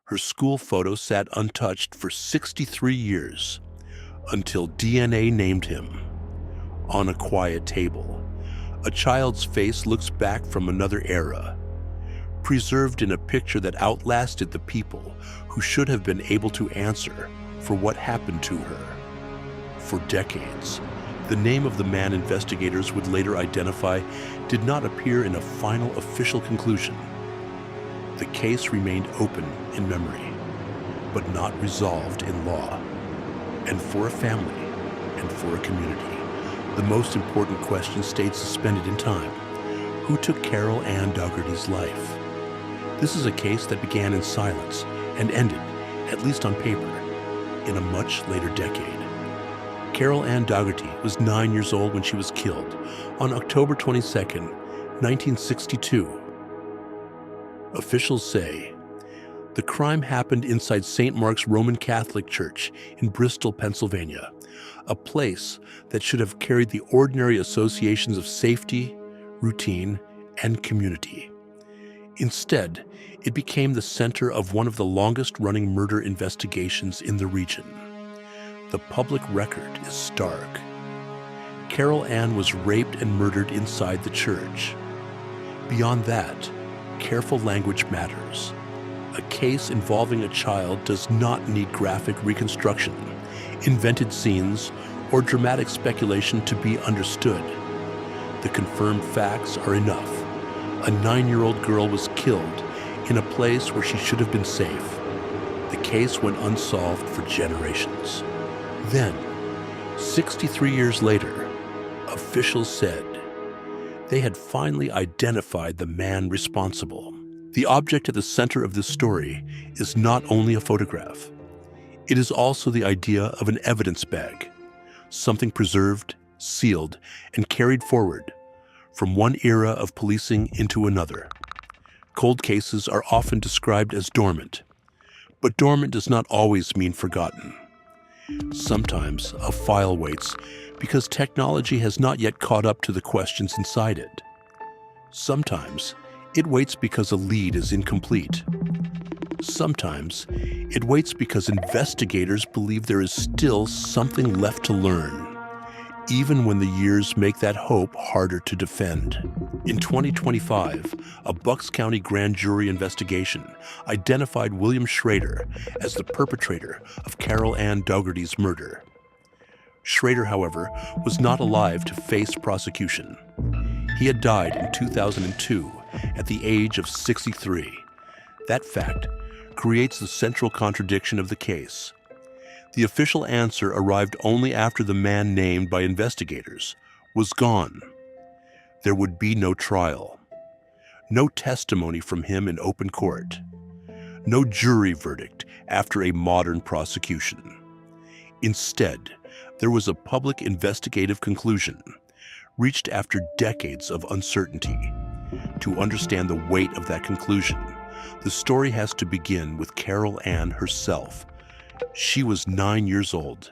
Her school photo sat untouched for 63 years, until DNA named him. On a quiet table, a child's face looks back from another era, preserved in a picture that outlasted the people who should have been able to answer for what happened to her. For decades, the name of the man investigators would later identify did not appear in a final official conclusion. The case remained open in memory, but not resolved in law. And for a family, and for a community, the most important question stayed suspended in time. Who took Carol Ann Dougherty's life? This is a case that began in silence and ended, at least on paper, in a much later decade. Carol Ann Dougherty was 9 years old when she was killed on October 22, 1962. Officials say the crime happened inside St. Mark's Roman Catholic Church in Bristol, Pennsylvania, a place that should have carried the ordinary associations of safety, routine, and community. Instead, it became the center of one of the longest-running murder investigations in the region. The public record is stark. Carol Ann was raped and murdered inside the church. Beyond that, careful language matters. A case involving a child does not need graphic reconstruction, invented scenes, or dramatic speculation to be understood. The confirmed facts are enough. A 9-year-old girl was killed in a place where she should have been safe. The case went unsolved for generations. Then, 63 years later, officials said they had finally identified the man responsible. The object at the center of this story is not only a photograph. It is also the idea of an evidence bag, something preserved, sealed, and carried forward from one era of policing into another. Cold cases are often described as dormant, but dormant does not always mean forgotten. Sometimes a file waits because technology has not yet caught up to the questions inside it. Sometimes it waits because a lead is incomplete. Sometimes it waits because investigators believe there is still something left to learn, even when the years make that hope harder to defend. In 2025, a Bucks County grand jury investigation identified William Schrader as the perpetrator of Carol Ann Dougherty's murder. Schrader, however, was not alive to face prosecution. He had died in 2002 at the age of 63. That fact creates the central contradiction of the case. The official answer arrived only after the man named by investigators was gone. There would be no trial, no testimony from him in open court, no jury verdict after a modern prosecution. Instead, there was a public investigative conclusion, reached after decades of uncertainty. To understand the weight of that conclusion, the story has to begin with Carol Ann herself. She was 9 years old.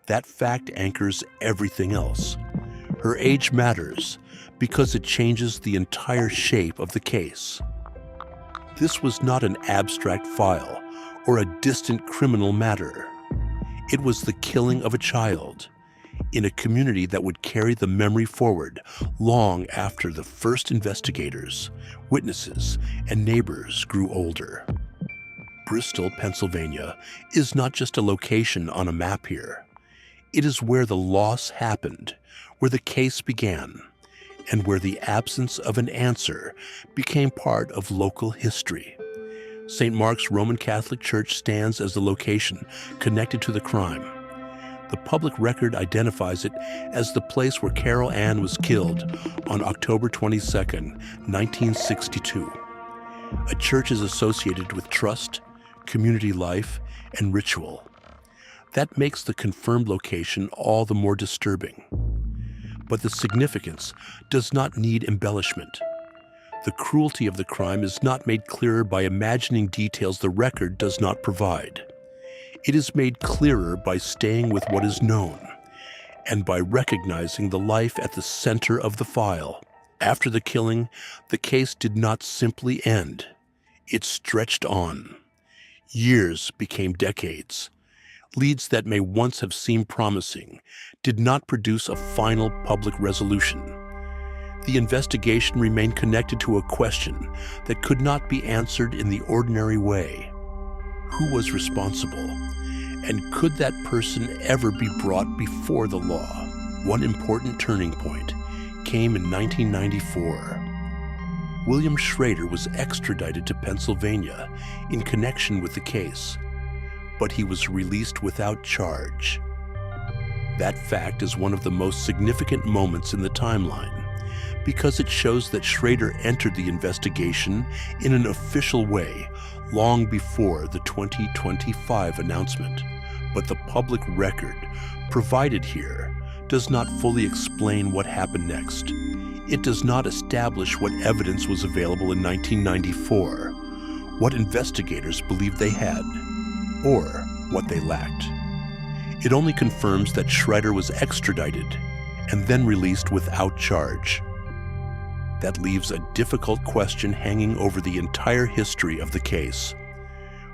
That fact anchors everything else. Her age matters because it changes the entire shape of the case. This was not an abstract file or a distant criminal matter. It was the killing of a child in a community that would carry the memory forward long after the first investigators, witnesses, and neighbors grew older. Bristol, Pennsylvania, is not just a location on a map here. It is where the loss happened, where the case began, and where the absence of an answer became part of local history. St. Mark's Roman Catholic Church stands as the location connected to the crime. The public record identifies it as the place where Carol Ann was killed on October 22, 1962. A church is associated with trust, community life, and ritual. That makes the confirmed location all the more disturbing. But the significance does not need embellishment. The cruelty of the crime is not made clearer by imagining details the record does not provide. It is made clearer by staying with what is known and by recognizing the life at the center of the file. After the killing, the case did not simply end. It stretched on. Years became decades. Leads that may once have seemed promising did not produce a final public resolution. The investigation remained connected to a question that could not be answered in the ordinary way. Who was responsible? And could that person ever be brought before the law? One important turning point came in 1994. William Schrader was extradited to Pennsylvania in connection with the case, but he was released without charge. That fact is one of the most significant moments in the timeline because it shows that Schrader entered the investigation in an official way long before the 2025 announcement. But the public record provided here does not fully explain what happened next. It does not establish what evidence was available in 1994, what investigators believed they had, or what they lacked. It only confirms that Schrader was extradited and then released without charge. That leaves a difficult question hanging over the entire history of the case.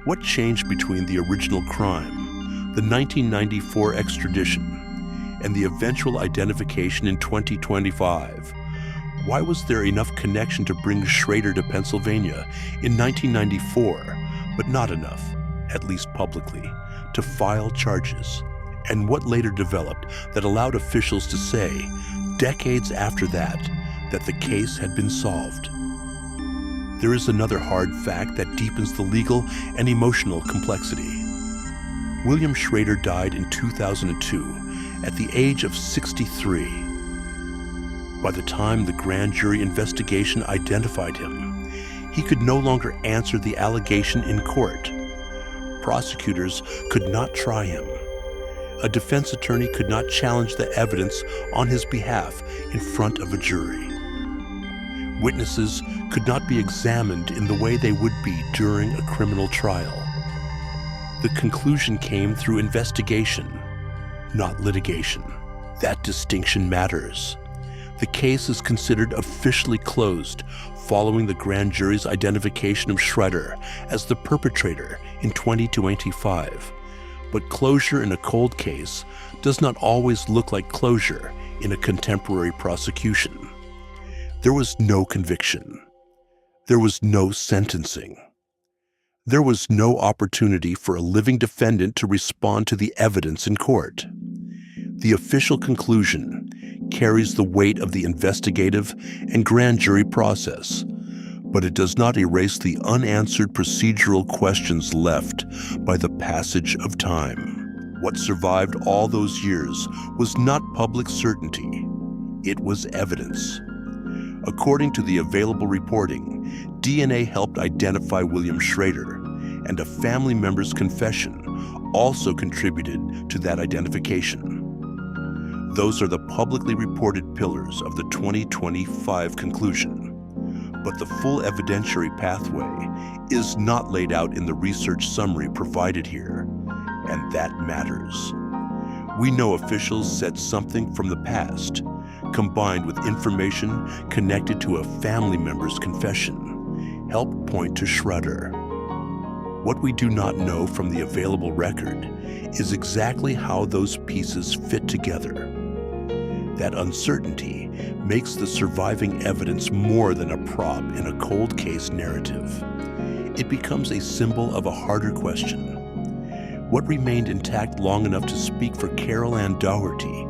What changed between the original crime, the 1994 extradition, and the eventual identification in 2025? Why was there enough connection to bring Schrader to Pennsylvania in 1994, but not enough, at least publicly, to file charges? And what later developed that allowed officials to say, decades after that the case had been solved? There is another hard fact that deepens the legal and emotional complexity. William Schrader died in 2002 at the age of 63. By the time the grand jury investigation identified him, he could no longer answer the allegation in court. Prosecutors could not try him. A defense attorney could not challenge the evidence on his behalf in front of a jury. Witnesses could not be examined in the way they would be during a criminal trial. The conclusion came through investigation, not litigation. That distinction matters. The case is considered officially closed following the grand jury's identification of Schrader as the perpetrator in 2025. But closure in a cold case does not always look like closure in a contemporary prosecution. There was no conviction. There was no sentencing. There was no opportunity for a living defendant to respond to the evidence in court. The official conclusion carries the weight of the investigative and grand jury process, but it does not erase the unanswered procedural questions left by the passage of time. What survived all those years was not public certainty. It was evidence. According to the available reporting, DNA helped identify William Schrader, and a family member's confession also contributed to that identification. Those are the publicly reported pillars of the 2025 conclusion. But the full evidentiary pathway is not laid out in the research summary provided here, and that matters. We know officials said something from the past, combined with information connected to a family member's confession, helped point to Schrader. What we do not know from the available record is exactly how those pieces fit together. That uncertainty makes the surviving evidence more than a prop in a cold case narrative. It becomes a symbol of a harder question. What remained intact long enough to speak for Carol Ann Dougherty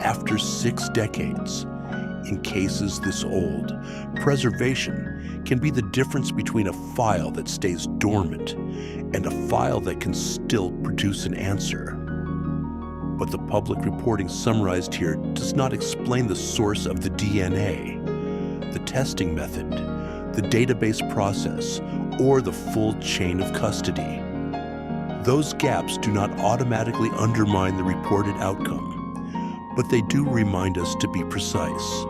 after 6 decades? In cases this old, preservation can be the difference between a file that stays dormant and a file that can still produce an answer. But the public reporting summarized here does not explain the source of the DNA, the testing method, the database process, or the full chain of custody. Those gaps do not automatically undermine the reported outcome, but they do remind us to be precise.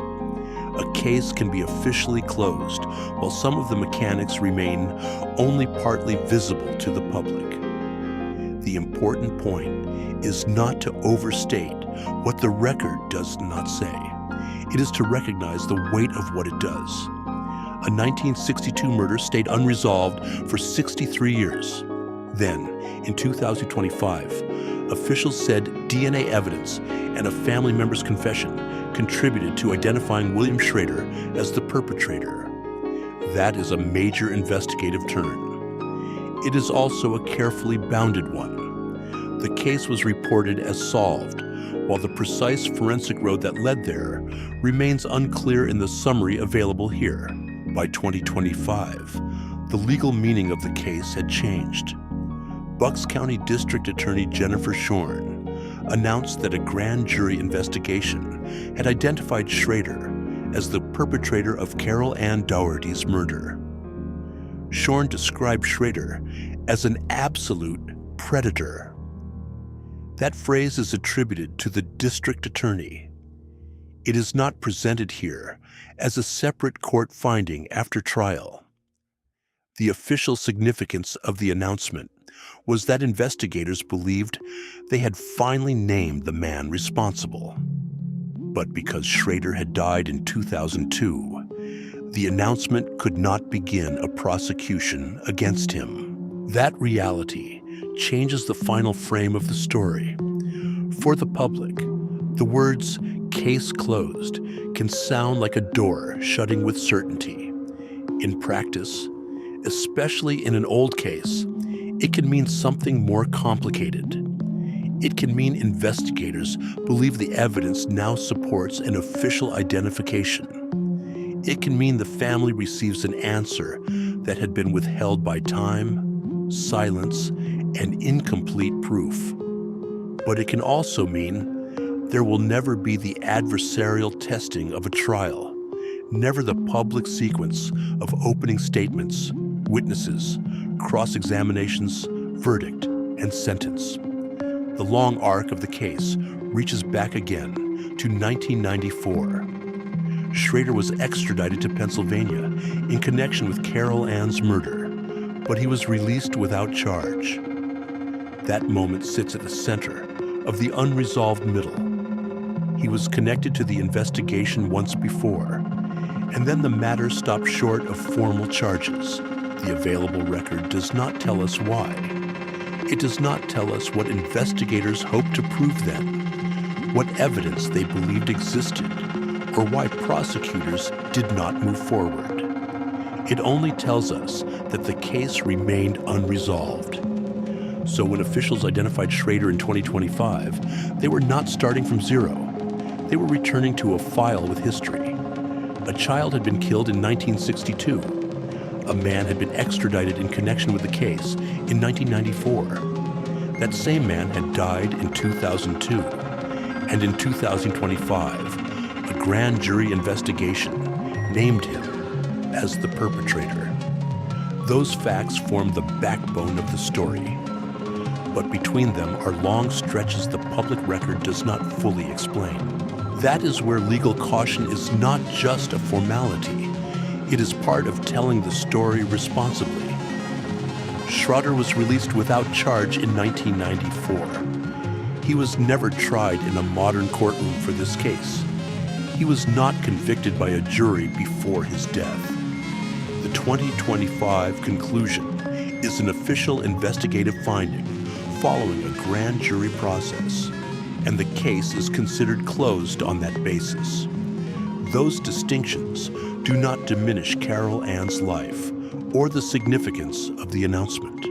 A case can be officially closed while some of the mechanics remain only partly visible to the public. The important point is not to overstate what the record does not say. It is to recognize the weight of what it does. A 1962 murder stayed unresolved for 63 years. Then, in 2025, officials said DNA evidence and a family member's confession contributed to identifying William Schrader as the perpetrator. That is a major investigative turn. It is also a carefully bounded one. The case was reported as solved, while the precise forensic road that led there remains unclear in the summary available here. By 2025, the legal meaning of the case had changed. Bucks County District Attorney Jennifer Shorn announced that a grand jury investigation had identified Schrader as the perpetrator of Carol Ann Dougherty's murder. Shorn described Schrader as an absolute predator. That phrase is attributed to the district attorney. It is not presented here as a separate court finding after trial. The official significance of the announcement was that investigators believed they had finally named the man responsible. But because Schrader had died in 2002, the announcement could not begin a prosecution against him. That reality changes the final frame of the story. For the public, the words "case closed" can sound like a door shutting with certainty. In practice, especially in an old case, it can mean something more complicated. It can mean investigators believe the evidence now supports an official identification. It can mean the family receives an answer that had been withheld by time, silence, and incomplete proof. But it can also mean there will never be the adversarial testing of a trial, never the public sequence of opening statements, witnesses, cross-examinations, verdict, and sentence. The long arc of the case reaches back again to 1994. Schrader was extradited to Pennsylvania in connection with Carol Ann's murder, but he was released without charge. That moment sits at the center of the unresolved middle. He was connected to the investigation once before, and then the matter stopped short of formal charges. The available record does not tell us why. It does not tell us what investigators hoped to prove then, what evidence they believed existed, or why prosecutors did not move forward. It only tells us that the case remained unresolved. So when officials identified Schrader in 2025, they were not starting from zero. They were returning to a file with history. A child had been killed in 1962. A man had been extradited in connection with the case in 1994. That same man had died in 2002. And in 2025, a grand jury investigation named him as the perpetrator. Those facts form the backbone of the story. But between them are long stretches the public record does not fully explain. That is where legal caution is not just a formality. It is part of telling the story responsibly. Schrader was released without charge in 1994. He was never tried in a modern courtroom for this case. He was not convicted by a jury before his death. The 2025 conclusion is an official investigative finding following a grand jury process, and the case is considered closed on that basis. Those distinctions do not diminish Carol Ann's life or the significance of the announcement.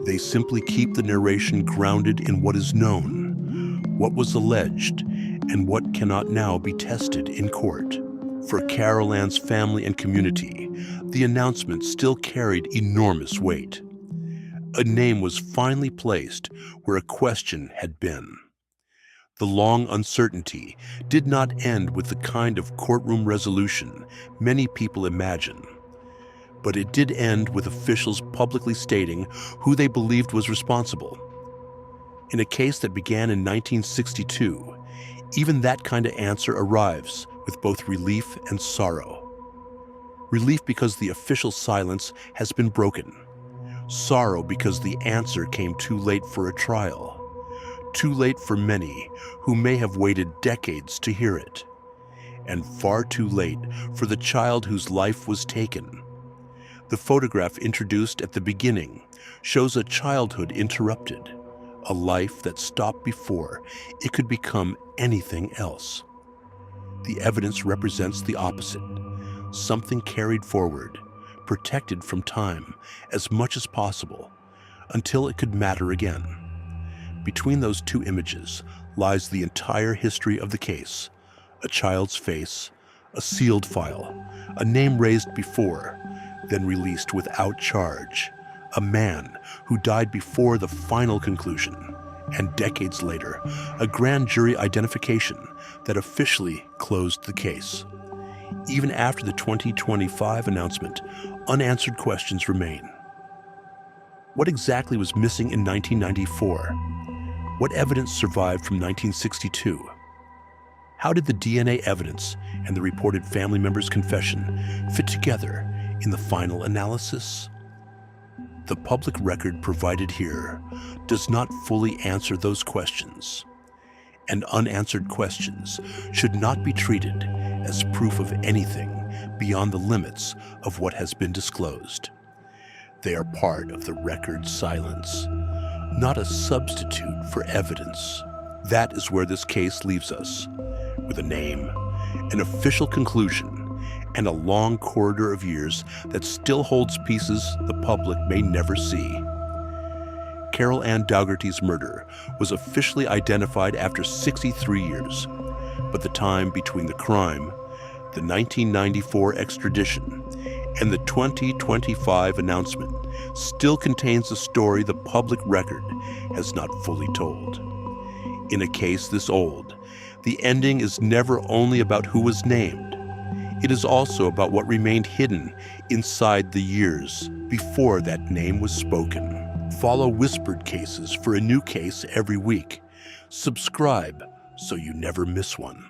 They simply keep the narration grounded in what is known, what was alleged, and what cannot now be tested in court. For Carol Ann's family and community, the announcement still carried enormous weight. A name was finally placed where a question had been. The long uncertainty did not end with the kind of courtroom resolution many people imagine. But it did end with officials publicly stating who they believed was responsible. In a case that began in 1962, even that kind of answer arrives with both relief and sorrow. Relief because the official silence has been broken. Sorrow because the answer came too late for a trial. Too late for many who may have waited decades to hear it. And far too late for the child whose life was taken. The photograph introduced at the beginning shows a childhood interrupted, a life that stopped before it could become anything else. The evidence represents the opposite, something carried forward, protected from time as much as possible, until it could matter again. Between those two images lies the entire history of the case: a child's face, a sealed file, a name raised before, then released without charge, a man who died before the final conclusion, and decades later, a grand jury identification that officially closed the case. Even after the 2025 announcement, unanswered questions remain. What exactly was missing in 1994? What evidence survived from 1962? How did the DNA evidence and the reported family member's confession fit together in the final analysis? The public record provided here does not fully answer those questions, and unanswered questions should not be treated as proof of anything beyond the limits of what has been disclosed. They are part of the record's silence, not a substitute for evidence. That is where this case leaves us, with a name, an official conclusion, and a long corridor of years that still holds pieces the public may never see. Carol Ann Dougherty's murder was officially identified after 63 years, but the time between the crime, the 1994 extradition, and the 2025 announcement still contains a story the public record has not fully told. In a case this old, the ending is never only about who was named. It is also about what remained hidden inside the years before that name was spoken. Follow Whispered Cases for a new case every week. Subscribe so you never miss one.